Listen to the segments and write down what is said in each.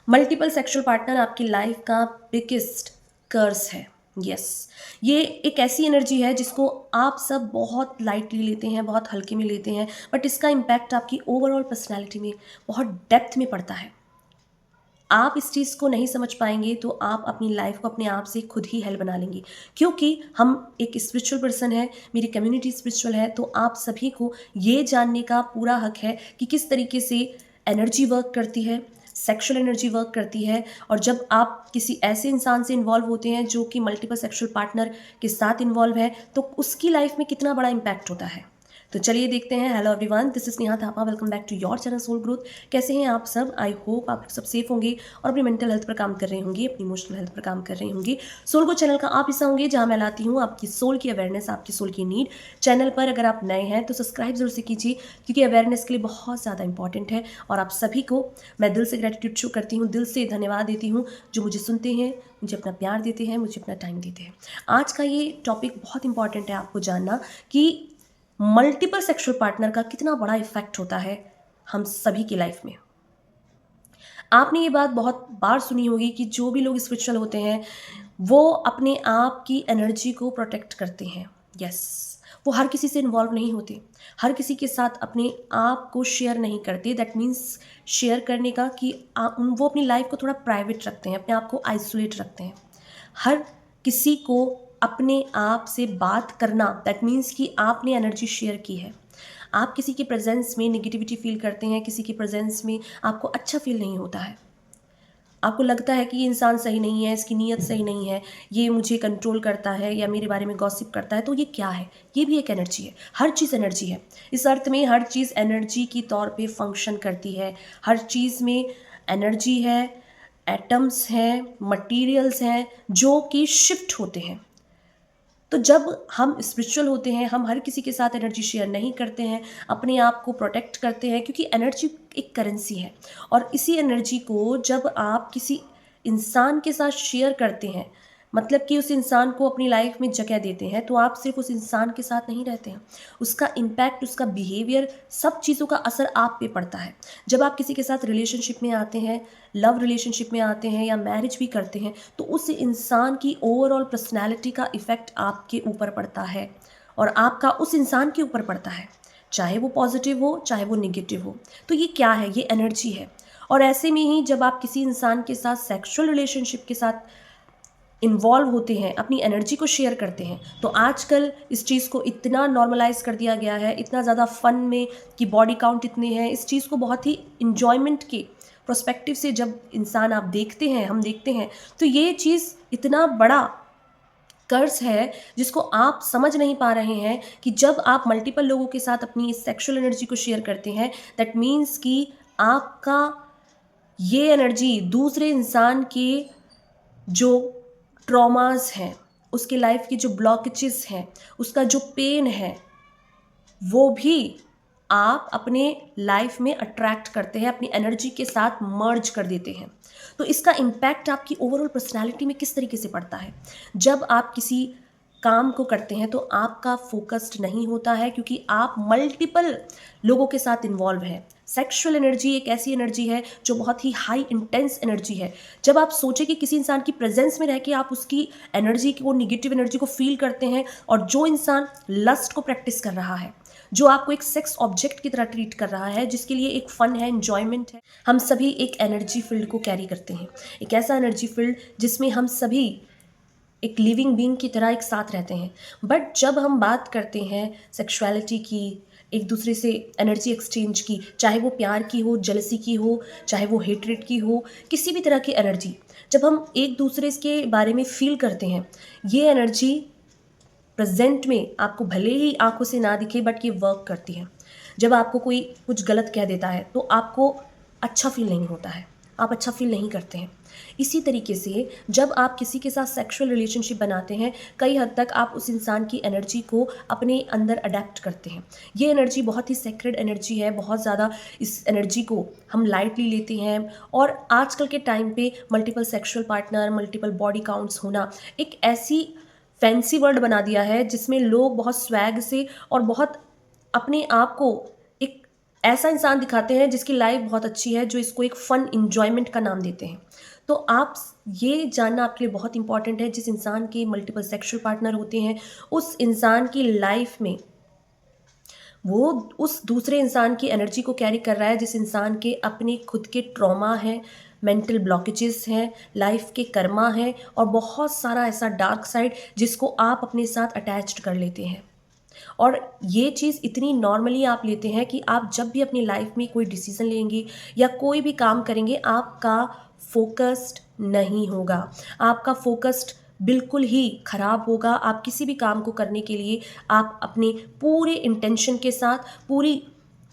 Multiple sexual partner आपकी life का biggest कर्स है। यस, ये एक ऐसी एनर्जी है जिसको आप सब बहुत लाइटली लेते हैं, बहुत हल्के में लेते हैं, बट इसका इम्पैक्ट आपकी ओवरऑल पर्सनैलिटी में बहुत डेप्थ में पड़ता है। आप इस चीज़ को नहीं समझ पाएंगे तो आप अपनी लाइफ को अपने आप से खुद ही हेल बना लेंगे, क्योंकि हम एक स्पिरिचुअल पर्सन है, मेरी कम्युनिटी स्पिरिचुअल है, तो आप सभी को ये जानने का पूरा हक है कि किस तरीके से एनर्जी वर्क करती है, सेक्सुअल एनर्जी वर्क करती है। और जब आप किसी ऐसे इंसान से इन्वॉल्व होते हैं जो कि मल्टीपल सेक्सुअल पार्टनर के साथ इन्वॉल्व है, तो उसकी लाइफ में कितना बड़ा इम्पैक्ट होता है। तो चलिए देखते हैं। Hello everyone, this is Neha Thapa, welcome back to your channel Soul Growth. कैसे हैं आप सब? आई होप आप सब सेफ होंगे और अपनी मेंटल हेल्थ पर काम कर रहे होंगे, अपनी इमोशनल हेल्थ पर काम कर रहे होंगे। सोल ग्रोथ चैनल का आप हिस्सा होंगे जहां मैं लाती हूँ आपकी सोल की अवेयरनेस, आपकी सोल की नीड। चैनल पर अगर आप नए हैं तो सब्सक्राइब जरूर से कीजिए, क्योंकि अवेयरनेस के लिए बहुत ज़्यादा इंपॉर्टेंट है। और आप सभी को मैं दिल से ग्रेटिट्यूड शो करती हूँ, दिल से धन्यवाद देती हूँ जो मुझे सुनते हैं, मुझे अपना प्यार देते हैं, मुझे अपना टाइम देते हैं। आज का ये टॉपिक बहुत इंपॉर्टेंट है आपको जानना कि मल्टीपल सेक्सुअल पार्टनर का कितना बड़ा इफेक्ट होता है हम सभी की लाइफ में। आपने ये बात बहुत बार सुनी होगी कि जो भी लोग स्पिरिचुअल होते हैं वो अपने आप की एनर्जी को प्रोटेक्ट करते हैं। यस, वो हर किसी से इन्वॉल्व नहीं होते, हर किसी के साथ अपने आप को शेयर नहीं करते। दैट मीन्स शेयर करने का कि वो अपनी लाइफ को थोड़ा प्राइवेट रखते हैं, अपने आप को आइसोलेट रखते हैं। हर किसी को अपने आप से बात करना, दैट मीन्स कि आपने एनर्जी शेयर की है। आप किसी के प्रेजेंस में नेगेटिविटी फील करते हैं, किसी के प्रेजेंस में आपको अच्छा फील नहीं होता है, आपको लगता है कि ये इंसान सही नहीं है, इसकी नीयत सही नहीं है, ये मुझे कंट्रोल करता है या मेरे बारे में गॉसिप करता है, तो ये क्या है? ये भी एक एनर्जी है। हर चीज़ एनर्जी है। इस अर्थ में हर चीज़ एनर्जी की तौर पे फंक्शन करती है। हर चीज़ में एनर्जी है, एटम्स हैं, मटीरियल्स हैं जो कि शिफ्ट होते हैं। तो जब हम स्पिरिचुअल होते हैं, हम हर किसी के साथ एनर्जी शेयर नहीं करते हैं, अपने आप को प्रोटेक्ट करते हैं, क्योंकि एनर्जी एक करेंसी है। और इसी एनर्जी को जब आप किसी इंसान के साथ शेयर करते हैं, मतलब कि उस इंसान को अपनी लाइफ में जगह देते हैं, तो आप सिर्फ उस इंसान के साथ नहीं रहते हैं, उसका इम्पैक्ट, उसका बिहेवियर, सब चीज़ों का असर आप पे पड़ता है। जब आप किसी के साथ रिलेशनशिप में आते हैं, लव रिलेशनशिप में आते हैं या मैरिज भी करते हैं, तो उस इंसान की ओवरऑल पर्सनैलिटी का इफ़ेक्ट आपके ऊपर पड़ता है और आपका उस इंसान के ऊपर पड़ता है, चाहे वो पॉजिटिव हो चाहे वो निगेटिव हो। तो ये क्या है? ये एनर्जी है। और ऐसे में ही जब आप किसी इंसान के साथ सेक्सुअल रिलेशनशिप के साथ इन्वॉल्व होते हैं, अपनी एनर्जी को शेयर करते हैं, तो आजकल इस चीज़ को इतना नॉर्मलाइज कर दिया गया है, इतना ज़्यादा फन में कि बॉडी काउंट इतने हैं। इस चीज़ को बहुत ही इन्जॉयमेंट के प्रोस्पेक्टिव से जब इंसान आप देखते हैं, हम देखते हैं, तो ये चीज़ इतना बड़ा कर्स है जिसको आप समझ नहीं पा रहे हैं कि जब आप मल्टीपल लोगों के साथ अपनी सेक्सुअल एनर्जी को शेयर करते हैं, दैट मीन्स कि आपका ये एनर्जी दूसरे इंसान के जो ट्रॉमास हैं, उसके लाइफ की जो ब्लॉकेजेस हैं, उसका जो पेन है, वो भी आप अपने लाइफ में अट्रैक्ट करते हैं, अपनी एनर्जी के साथ मर्ज कर देते हैं। तो इसका इम्पैक्ट आपकी ओवरऑल पर्सनालिटी में किस तरीके से पड़ता है? जब आप किसी काम को करते हैं तो आपका फोकस्ड नहीं होता है, क्योंकि आप मल्टीपल लोगों के साथ इन्वॉल्व हैं। सेक्सुअल एनर्जी एक ऐसी एनर्जी है जो बहुत ही हाई इंटेंस एनर्जी है। जब आप सोचें कि किसी इंसान की प्रेजेंस में रह के आप उसकी एनर्जी को, नेगेटिव एनर्जी को फील करते हैं, और जो इंसान लस्ट को प्रैक्टिस कर रहा है, जो आपको एक सेक्स ऑब्जेक्ट की तरह ट्रीट कर रहा है, जिसके लिए एक फन है, एंजॉयमेंट है, हम सभी एक एनर्जी फील्ड को कैरी करते हैं। एक ऐसा एनर्जी फील्ड जिसमें हम सभी एक लिविंग बीइंग की तरह एक साथ रहते हैं। बट जब हम बात करते हैं सेक्सुअलिटी की, एक दूसरे से एनर्जी एक्सचेंज की, चाहे वो प्यार की हो, जेलसी की हो, चाहे वो हेट्रेड की हो, किसी भी तरह की एनर्जी जब हम एक दूसरे के बारे में फील करते हैं, ये एनर्जी प्रेजेंट में आपको भले ही आंखों से ना दिखे, बट ये वर्क करती है। जब आपको कोई कुछ गलत कह देता है तो आपको अच्छा फील नहीं होता है, आप अच्छा फील नहीं करते हैं। इसी तरीके से जब आप किसी के साथ सेक्सुअल रिलेशनशिप बनाते हैं, कई हद तक आप उस इंसान की एनर्जी को अपने अंदर अडेप्ट करते हैं। ये एनर्जी बहुत ही सेक्रेड एनर्जी है, बहुत ज़्यादा इस एनर्जी को हम लाइटली लेते हैं। और आजकल के टाइम पे multiple sexual partner, multiple body counts होना एक ऐसी फैंसी वर्ड बना दिया है जिसमें लोग बहुत स्वैग से और बहुत अपने आप को एक ऐसा इंसान दिखाते हैं जिसकी लाइफ बहुत अच्छी है, जो इसको एक फ़न एन्जॉयमेंट का नाम देते हैं। तो आप ये जानना आपके लिए बहुत इंपॉर्टेंट है, जिस इंसान के मल्टीपल सेक्सुअल पार्टनर होते हैं, उस इंसान की लाइफ में वो उस दूसरे इंसान की एनर्जी को कैरी कर रहा है, जिस इंसान के अपने खुद के ट्रॉमा है, मेंटल ब्लॉकेजेस हैं, लाइफ के कर्मा हैं और बहुत सारा ऐसा डार्क साइड जिसको आप अपने साथ अटैच्ड कर लेते हैं। और ये चीज़ इतनी नॉर्मली आप लेते हैं कि आप जब भी अपनी लाइफ में कोई डिसीज़न लेंगे या कोई भी काम करेंगे, आपका फोकस्ड नहीं होगा, आपका फोकस्ड बिल्कुल ही ख़राब होगा। आप किसी भी काम को करने के लिए आप अपने पूरे इंटेंशन के साथ, पूरी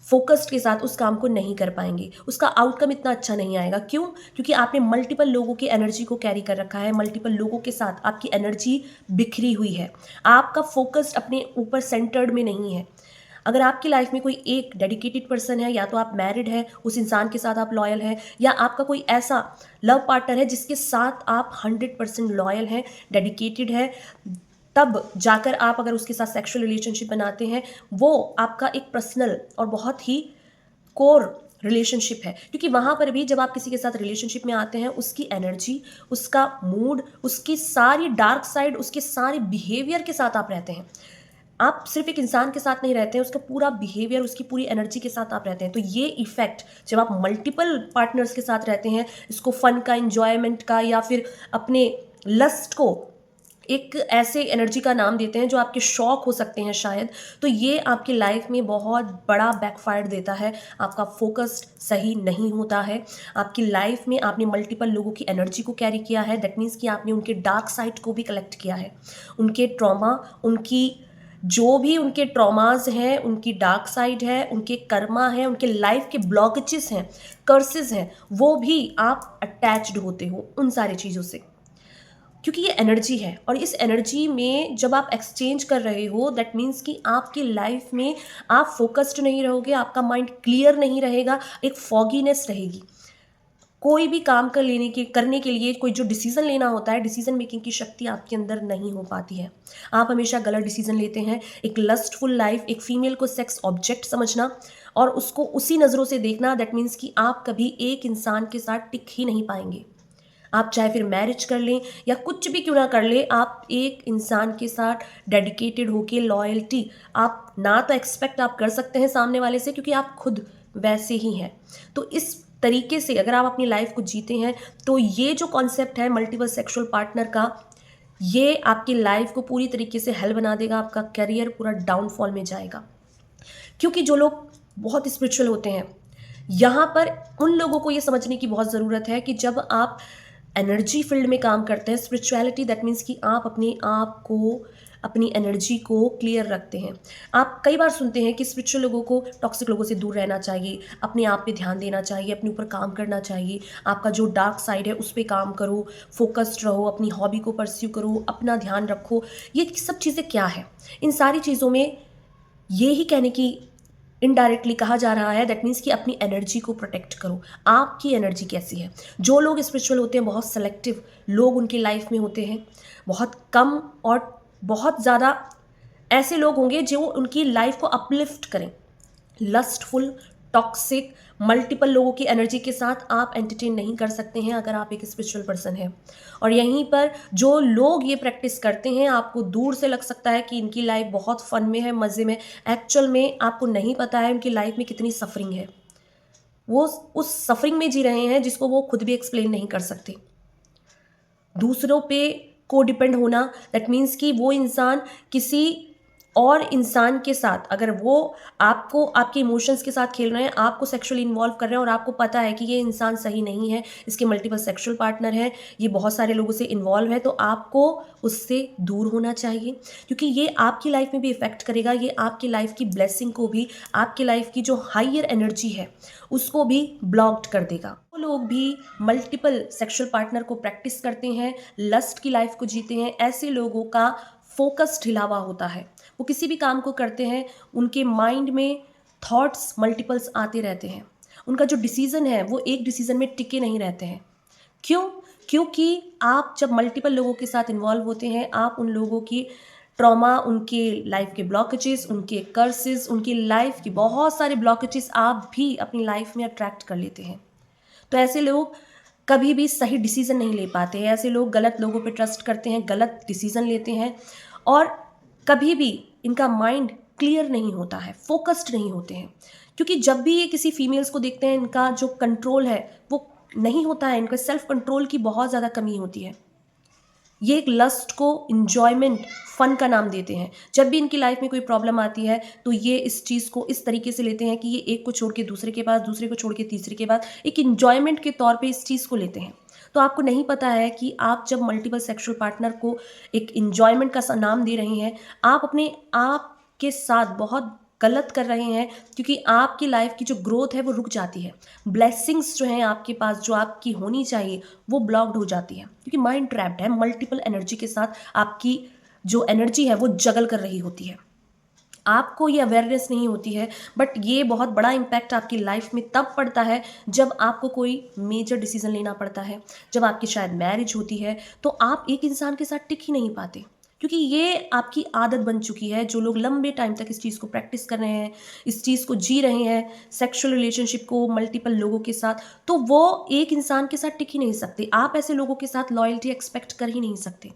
फोकस्ड के साथ उस काम को नहीं कर पाएंगे, उसका आउटकम इतना अच्छा नहीं आएगा। क्यों? क्योंकि आपने मल्टीपल लोगों की एनर्जी को कैरी कर रखा है, मल्टीपल लोगों के साथ आपकी एनर्जी बिखरी हुई है, आपका फोकस अपने ऊपर सेंटर्ड में नहीं है। अगर आपकी लाइफ में कोई एक डेडिकेटेड पर्सन है, या तो आप मैरिड हैं, उस इंसान के साथ आप लॉयल हैं, या आपका कोई ऐसा लव पार्टनर है जिसके साथ आप 100% लॉयल हैं, डेडिकेटेड है, तब जाकर आप अगर उसके साथ सेक्सुअल रिलेशनशिप बनाते हैं, वो आपका एक पर्सनल और बहुत ही कोर रिलेशनशिप है। क्योंकि वहाँ पर भी जब आप किसी के साथ रिलेशनशिप में आते हैं, उसकी एनर्जी, उसका मूड, उसकी सारी डार्क साइड, उसके सारे बिहेवियर के साथ आप रहते हैं। आप सिर्फ एक इंसान के साथ नहीं रहते हैं, उसका पूरा बिहेवियर, उसकी पूरी एनर्जी के साथ आप रहते हैं। तो ये इफ़ेक्ट जब आप मल्टीपल पार्टनर्स के साथ रहते हैं, इसको फ़न का, एन्जॉयमेंट का, या फिर अपने लस्ट को एक ऐसे एनर्जी का नाम देते हैं जो आपके शौक हो सकते हैं शायद, तो ये आपकी लाइफ में बहुत बड़ा बैकफायर देता है। आपका फोकस सही नहीं होता है, आपकी लाइफ में आपने मल्टीपल लोगों की एनर्जी को कैरी किया है। दैट मीन्स कि आपने उनके डार्क साइड को भी कलेक्ट किया है, उनके ट्रॉमा, उनकी जो भी उनके ट्रॉमाज हैं, उनकी डार्क साइड है, उनके कर्मा है, उनके लाइफ के ब्लॉकेजेस हैं, कर्सेस हैं, वो भी आप अटैच्ड होते हो उन सारी चीज़ों से। क्योंकि ये एनर्जी है, और इस एनर्जी में जब आप एक्सचेंज कर रहे हो, दैट मीन्स कि आपकी लाइफ में आप फोकस्ड नहीं रहोगे, आपका माइंड क्लियर नहीं रहेगा, एक फॉगीनेस रहेगी। कोई भी काम करने के लिए कोई जो डिसीजन लेना होता है, डिसीजन मेकिंग की शक्ति आपके अंदर नहीं हो पाती है। आप हमेशा गलत डिसीजन लेते हैं। एक लस्टफुल लाइफ, एक फीमेल को सेक्स ऑब्जेक्ट समझना और उसको उसी नज़रों से देखना, दैट मीन्स कि आप कभी एक इंसान के साथ टिक ही नहीं पाएंगे। आप चाहे फिर मैरिज कर लें या कुछ भी क्यों ना कर लें, आप एक इंसान के साथ डेडिकेटेड होके लॉयल्टी आप ना तो एक्सपेक्ट आप कर सकते हैं सामने वाले से, क्योंकि आप खुद वैसे ही हैं। तो इस तरीके से अगर आप अपनी लाइफ को जीते हैं, तो ये जो कॉन्सेप्ट है मल्टीपल सेक्सुअल पार्टनर का, ये आपकी लाइफ को पूरी तरीके से हेल बना देगा, आपका करियर पूरा डाउनफॉल में जाएगा। क्योंकि जो लोग बहुत स्पिरिचुअल होते हैं, यहाँ पर उन लोगों को ये समझने की बहुत ज़रूरत है कि जब आप एनर्जी फील्ड में काम करते हैं, स्पिरिचुअलिटी, दैट मीन्स कि आप अपने आप को, अपनी एनर्जी को क्लियर रखते हैं। आप कई बार सुनते हैं कि स्पिरिचुअल लोगों को टॉक्सिक लोगों से दूर रहना चाहिए, अपने आप पे ध्यान देना चाहिए, अपने ऊपर काम करना चाहिए, आपका जो डार्क साइड है उस पर काम करो, फोकस्ड रहो, अपनी हॉबी को परस्यू करो, अपना ध्यान रखो। ये सब चीज़ें क्या है? इन सारी चीज़ों में ये ही कहने की इनडायरेक्टली कहा जा रहा है, दैट मीन्स कि अपनी एनर्जी को प्रोटेक्ट करो। आपकी एनर्जी कैसी है? जो लोग स्पिरिचुअल होते हैं, बहुत सेलेक्टिव लोग उनकी लाइफ में होते हैं, बहुत कम और बहुत ज़्यादा ऐसे लोग होंगे जो उनकी लाइफ को अपलिफ्ट करें। लस्टफुल, टॉक्सिक, मल्टीपल लोगों की एनर्जी के साथ आप एंटरटेन नहीं कर सकते हैं अगर आप एक स्पिरिचुअल पर्सन हैं। और यहीं पर जो लोग ये प्रैक्टिस करते हैं, आपको दूर से लग सकता है कि इनकी लाइफ बहुत फन में है, मज़े में। एक्चुअल में आपको नहीं पता है उनकी लाइफ में कितनी सफरिंग है। वो उस सफरिंग में जी रहे हैं जिसको वो खुद भी एक्सप्लेन नहीं कर सकते। दूसरों पे को डिपेंड होना, दैट मीन्स कि वो इंसान किसी और इंसान के साथ, अगर वो आपको आपके इमोशंस के साथ खेल रहे हैं, आपको सेक्सुअली इन्वॉल्व कर रहे हैं और आपको पता है कि ये इंसान सही नहीं है, इसके मल्टीपल सेक्सुअल पार्टनर हैं, ये बहुत सारे लोगों से इन्वॉल्व है, तो आपको उससे दूर होना चाहिए। क्योंकि ये आपकी लाइफ में भी इफ़ेक्ट करेगा, ये आपकी लाइफ की ब्लेसिंग को भी, आपकी लाइफ की जो हायर एनर्जी है उसको भी ब्लॉक्ड कर देगा। वो लोग भी मल्टीपल सेक्सुअल पार्टनर को प्रैक्टिस करते हैं, लस्ट की लाइफ को जीते हैं, ऐसे लोगों का फोकस ढिला हुआ होता है। वो किसी भी काम को करते हैं, उनके माइंड में थॉट्स मल्टीपल्स आते रहते हैं, उनका जो डिसीज़न है वो एक डिसीज़न में टिके नहीं रहते हैं। क्यों? क्योंकि आप जब मल्टीपल लोगों के साथ इन्वॉल्व होते हैं, आप उन लोगों की ट्रॉमा, उनके लाइफ के ब्लॉकेजेस, उनके कर्सेस, उनकी लाइफ की बहुत सारे ब्लॉकेजेस आप भी अपनी लाइफ में अट्रैक्ट कर लेते हैं। तो ऐसे लोग कभी भी सही डिसीज़न नहीं ले पाते हैं। ऐसे लोग गलत लोगों पे ट्रस्ट करते हैं, गलत डिसीज़न लेते हैं और कभी भी इनका माइंड क्लियर नहीं होता है, फोकस्ड नहीं होते हैं। क्योंकि जब भी ये किसी फीमेल्स को देखते हैं, इनका जो कंट्रोल है वो नहीं होता है, इनका सेल्फ कंट्रोल की बहुत ज़्यादा कमी होती है। ये एक लस्ट को इंजॉयमेंट, फन का नाम देते हैं। जब भी इनकी लाइफ में कोई प्रॉब्लम आती है तो ये इस चीज़ को इस तरीके से लेते हैं कि ये एक को छोड़ के दूसरे के पास, दूसरे को छोड़ के तीसरे के पास, एक इंजॉयमेंट के तौर पे इस चीज़ को लेते हैं। तो आपको नहीं पता है कि आप जब मल्टीपल सेक्सुअल पार्टनर को एक इंजॉयमेंट का नाम दे रहे हैं, आप अपने आप के साथ बहुत गलत कर रहे हैं, क्योंकि आपकी लाइफ की जो ग्रोथ है वो रुक जाती है। ब्लेसिंग्स जो हैं आपके पास, जो आपकी होनी चाहिए, वो ब्लॉक्ड हो जाती है, क्योंकि माइंड ट्रैप्ड है। मल्टीपल एनर्जी के साथ आपकी जो एनर्जी है वो जगल कर रही होती है, आपको ये अवेयरनेस नहीं होती है। बट ये बहुत बड़ा इम्पैक्ट आपकी लाइफ में तब पड़ता है जब आपको कोई मेजर डिसीजन लेना पड़ता है, जब आपकी शायद मैरिज होती है, तो आप एक इंसान के साथ टिक ही नहीं पाते, क्योंकि ये आपकी आदत बन चुकी है। जो लोग लंबे टाइम तक इस चीज़ को प्रैक्टिस कर रहे हैं, इस चीज़ को जी रहे हैं, सेक्सुअल रिलेशनशिप को मल्टीपल लोगों के साथ, तो वो एक इंसान के साथ टिक ही नहीं सकते। आप ऐसे लोगों के साथ लॉयल्टी एक्सपेक्ट कर ही नहीं सकते,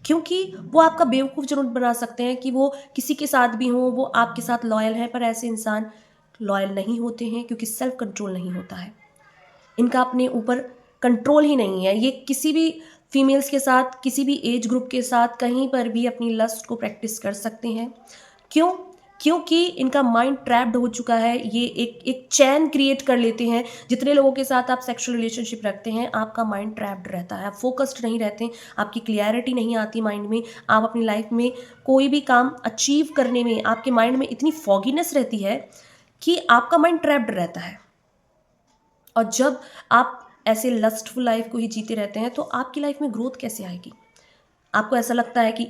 क्योंकि वो आपका बेवकूफ़ जरूर बना सकते हैं कि वो किसी के साथ भी हों, वो आपके साथ लॉयल हैं, पर ऐसे इंसान लॉयल नहीं होते हैं, क्योंकि सेल्फ कंट्रोल नहीं होता है। इनका अपने ऊपर कंट्रोल ही नहीं है। ये किसी भी फीमेल्स के साथ, किसी भी एज ग्रुप के साथ, कहीं पर भी अपनी लस्ट को प्रैक्टिस कर सकते हैं। क्यों? क्योंकि इनका माइंड ट्रैप्ड हो चुका है। ये एक चैन क्रिएट कर लेते हैं। जितने लोगों के साथ आप सेक्सुअल रिलेशनशिप रखते हैं, आपका माइंड ट्रैप्ड रहता है, आप फोकस्ड नहीं रहते, आपकी क्लियरिटी नहीं आती माइंड में। आप अपनी लाइफ में कोई भी काम अचीव करने में आपके माइंड में इतनी फॉगीनेस रहती है कि आपका माइंड ट्रैप्ड रहता है। और जब आप ऐसे लस्टफुल लाइफ को ही जीते रहते हैं, तो आपकी लाइफ में ग्रोथ कैसे आएगी? आपको ऐसा लगता है कि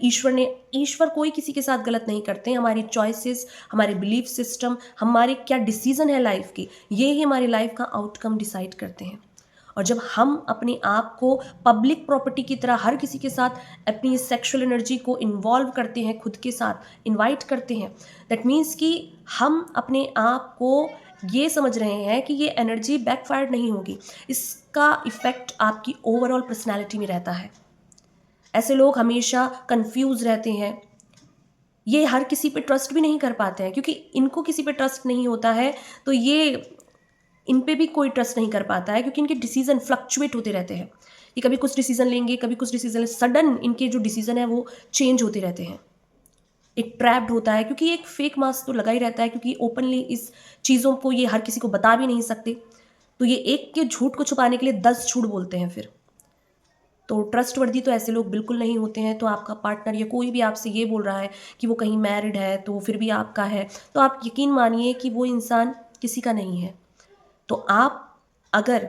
ईश्वर कोई किसी के साथ गलत नहीं करते। हमारी चॉइसेस, हमारे बिलीफ सिस्टम, हमारे क्या डिसीजन है लाइफ के, ये ही हमारी लाइफ का आउटकम डिसाइड करते हैं। और जब हम अपने आप को पब्लिक प्रॉपर्टी की तरह हर किसी के साथ अपनी सेक्सुअल एनर्जी को इन्वॉल्व करते हैं, खुद के साथ इनवाइट करते हैं, दैट मीन्स कि हम अपने आप को ये समझ रहे हैं कि ये एनर्जी बैकफायर नहीं होगी। इसका इफ़ेक्ट आपकी ओवरऑल पर्सनैलिटी में रहता है। ऐसे लोग हमेशा कंफ्यूज रहते हैं। ये हर किसी पे ट्रस्ट भी नहीं कर पाते हैं, क्योंकि इनको किसी पे ट्रस्ट नहीं होता है, तो ये इन पे भी कोई ट्रस्ट नहीं कर पाता है, क्योंकि इनके डिसीजन फ्लक्चुएट होते रहते हैं। ये कभी कुछ डिसीजन लेंगे, कभी कुछ डिसीजन, सडन इनके जो डिसीजन है वो चेंज होते रहते हैं। एक ट्रैप्ड होता है, क्योंकि एक फेक मास्क तो लगा ही रहता है, क्योंकि ओपनली इस चीज़ों को ये हर किसी को बता भी नहीं सकते। तो ये एक के झूठ को छुपाने के लिए 10 झूठ बोलते हैं फिर। तो ट्रस्टवर्दी तो ऐसे लोग बिल्कुल नहीं होते हैं। तो आपका पार्टनर या कोई भी आपसे ये बोल रहा है कि वो कहीं मैरिड है तो फिर भी आपका है, तो आप यकीन मानिए कि वो इंसान किसी का नहीं है। तो आप अगर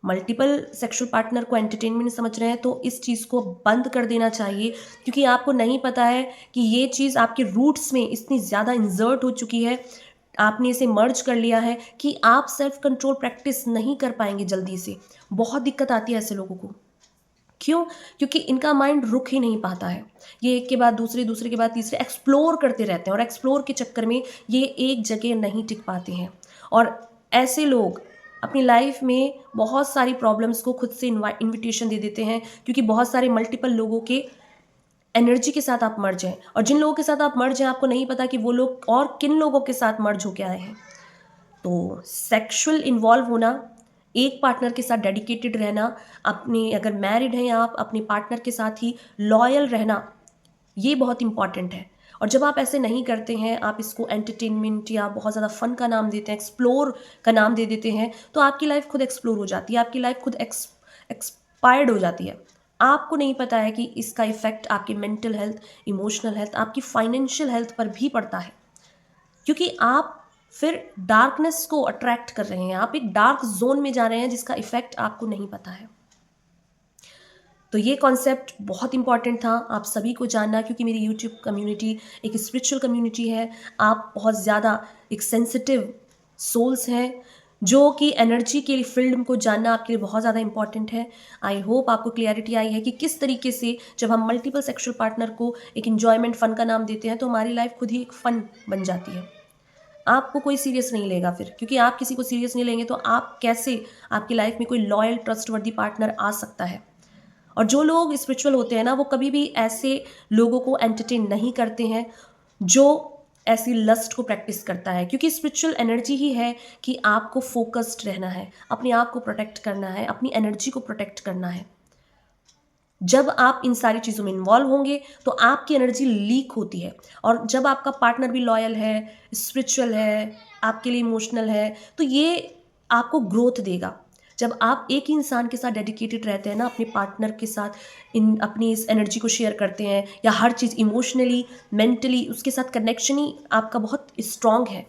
मल्टीपल सेक्सुअल पार्टनर को एंटरटेनमेंट समझ रहे हैं, तो इस चीज़ को बंद कर देना चाहिए, क्योंकि आपको नहीं पता है कि ये चीज़ आपके रूट्स में इतनी ज़्यादा इंसर्ट हो चुकी है, आपने इसे मर्ज कर लिया है कि आप सेल्फ कंट्रोल प्रैक्टिस नहीं कर पाएंगे जल्दी से। बहुत दिक्कत आती है ऐसे लोगों को। क्यों? क्योंकि इनका माइंड रुक ही नहीं पाता है। ये एक के बाद दूसरे, दूसरे के बाद तीसरे एक्सप्लोर करते रहते हैं, और एक्सप्लोर के चक्कर में ये एक जगह नहीं टिक पाते हैं। और ऐसे लोग अपनी लाइफ में बहुत सारी प्रॉब्लम्स को खुद से इन्विटेशन दे देते हैं, क्योंकि बहुत सारे मल्टीपल लोगों के एनर्जी के साथ आप मर्ज हैं, और जिन लोगों के साथ आप मर्ज हैं आपको नहीं पता कि वो लोग और किन लोगों के साथ मर्ज होके आए हैं। तो सेक्सुअल इन्वॉल्व होना, एक पार्टनर के साथ डेडिकेटेड रहना, अपने अगर मैरिड हैं आप, अपने पार्टनर के साथ ही लॉयल रहना, ये बहुत इंपॉर्टेंट है। और जब आप ऐसे नहीं करते हैं, आप इसको एंटरटेनमेंट या बहुत ज़्यादा फन का नाम देते हैं, एक्सप्लोर का नाम दे देते हैं, तो आपकी लाइफ खुद एक्सप्लोर हो जाती है, आपकी लाइफ खुद एक्सपायर्ड हो जाती है। आपको नहीं पता है कि इसका इफेक्ट आपकी मेंटल हेल्थ, इमोशनल हेल्थ, आपकी फाइनेंशियल हेल्थ पर भी पड़ता है, क्योंकि आप फिर डार्कनेस को अट्रैक्ट कर रहे हैं, आप एक डार्क जोन में जा रहे हैं जिसका इफेक्ट आपको नहीं पता है। तो ये कॉन्सेप्ट बहुत इंपॉर्टेंट था आप सभी को जानना, क्योंकि मेरी यूट्यूब कम्युनिटी एक स्पिरिचुअल कम्युनिटी है। आप बहुत ज़्यादा एक सेंसिटिव सोल्स हैं जो कि एनर्जी के फील्ड को जानना आपके लिए बहुत ज़्यादा इंपॉर्टेंट है। आई होप आपको क्लियरिटी आई है कि किस तरीके से जब हम मल्टीपल सेक्सुअल पार्टनर को एक एन्जॉयमेंट फ़न का नाम देते हैं तो हमारी लाइफ खुद ही एक फ़न बन जाती है। आपको कोई सीरियस नहीं लेगा फिर, क्योंकि आप किसी को सीरियस नहीं लेंगे तो आप कैसे आपकी लाइफ में कोई लॉयल ट्रस्टवर्दी पार्टनर आ सकता है। और जो लोग स्पिरिचुअल होते हैं ना, वो कभी भी ऐसे लोगों को एंटरटेन नहीं करते हैं जो ऐसी लस्ट को प्रैक्टिस करता है, क्योंकि स्पिरिचुअल एनर्जी ही है कि आपको फोकस्ड रहना है, अपने आप को प्रोटेक्ट करना है, अपनी एनर्जी को प्रोटेक्ट करना है। जब आप इन सारी चीज़ों में इन्वॉल्व होंगे तो आपकी एनर्जी लीक होती है, और जब आपका पार्टनर भी लॉयल है, स्पिरिचुअल है, आपके लिए इमोशनल है, तो ये आपको ग्रोथ देगा। जब आप एक ही इंसान के साथ डेडिकेटेड रहते हैं ना, अपने पार्टनर के साथ इन अपनी इस एनर्जी को शेयर करते हैं, या हर चीज़ इमोशनली, मेंटली उसके साथ कनेक्शन ही आपका बहुत स्ट्रॉन्ग है।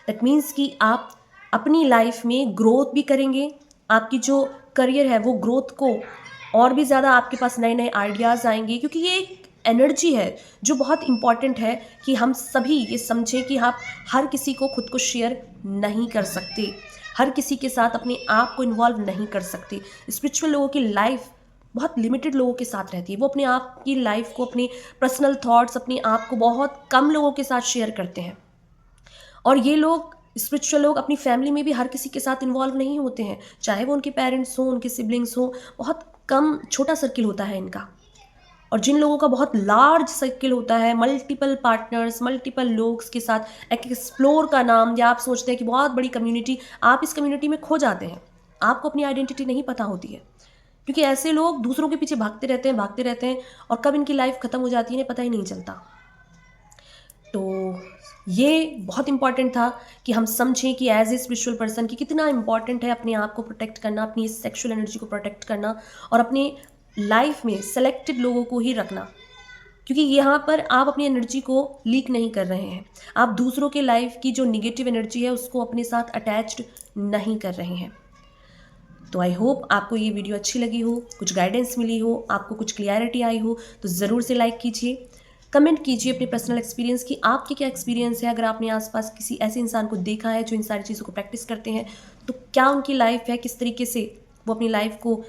दैट मीन्स कि आप अपनी लाइफ में ग्रोथ भी करेंगे, आपकी जो करियर है वो ग्रोथ को और भी ज़्यादा आपके पास नए नए आइडियाज़ आएंगे, क्योंकि ये एक एनर्जी है जो बहुत इम्पॉर्टेंट है कि हम सभी ये समझें कि आप हर किसी को खुद को शेयर नहीं कर सकते, हर किसी के साथ अपने आप को इन्वॉल्व नहीं कर सकते। स्पिरिचुअल लोगों की लाइफ बहुत लिमिटेड लोगों के साथ रहती है, वो अपने आप की लाइफ को, अपने पर्सनल थॉट्स, अपने आप को बहुत कम लोगों के साथ शेयर करते हैं। और ये लोग, स्पिरिचुअल लोग, अपनी फैमिली में भी हर किसी के साथ इन्वॉल्व नहीं होते हैं, चाहे वो उनके पेरेंट्स हों, उनके सिबलिंग्स हों, बहुत कम छोटा सर्किल होता है इनका। और जिन लोगों का बहुत लार्ज सर्किल होता है, मल्टीपल पार्टनर्स, मल्टीपल लोग के साथ एक एक्सप्लोर का नाम, या आप सोचते हैं कि बहुत बड़ी कम्युनिटी, आप इस कम्युनिटी में खो जाते हैं, आपको अपनी आइडेंटिटी नहीं पता होती है, क्योंकि ऐसे लोग दूसरों के पीछे भागते रहते हैं और कब इनकी लाइफ ख़त्म हो जाती है इन्हें पता ही नहीं चलता। तो ये बहुत इंपॉर्टेंट था कि हम समझें कि एज ए स्पिरिचुअल पर्सन कि कितना इंपॉर्टेंट है अपने आप को प्रोटेक्ट करना, अपनी सेक्सुअल एनर्जी को प्रोटेक्ट करना, और अपने लाइफ में सेलेक्टेड लोगों को ही रखना, क्योंकि यहाँ पर आप अपनी एनर्जी को लीक नहीं कर रहे हैं, आप दूसरों के लाइफ की जो निगेटिव एनर्जी है उसको अपने साथ अटैच्ड नहीं कर रहे हैं। तो आई होप आपको ये वीडियो अच्छी लगी हो, कुछ गाइडेंस मिली हो, आपको कुछ क्लियरिटी आई हो, तो ज़रूर से लाइक कीजिए, कमेंट कीजिए अपने पर्सनल एक्सपीरियंस की आपके क्या एक्सपीरियंस है। अगर आपने आसपास किसी ऐसे इंसान को देखा है जो इन सारी चीज़ों को प्रैक्टिस करते हैं, तो क्या उनकी लाइफ है, किस तरीके से वो अपनी लाइफ को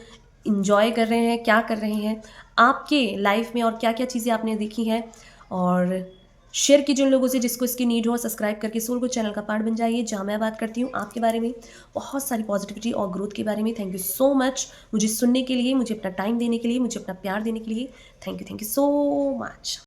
इंजॉय कर रहे हैं, क्या कर रहे हैं आपके लाइफ में, और क्या क्या चीज़ें आपने देखी हैं। और शेयर कीजिए उन लोगों से जिसको इसकी नीड हो। सब्सक्राइब करके सोल को चैनल का पार्ट बन जाइए, जहाँ मैं बात करती हूँ आपके बारे में, बहुत सारी पॉजिटिविटी और ग्रोथ के बारे में। थैंक यू सो मच मुझे सुनने के लिए, मुझे अपना टाइम देने के लिए, मुझे अपना प्यार देने के लिए। Thank you so much.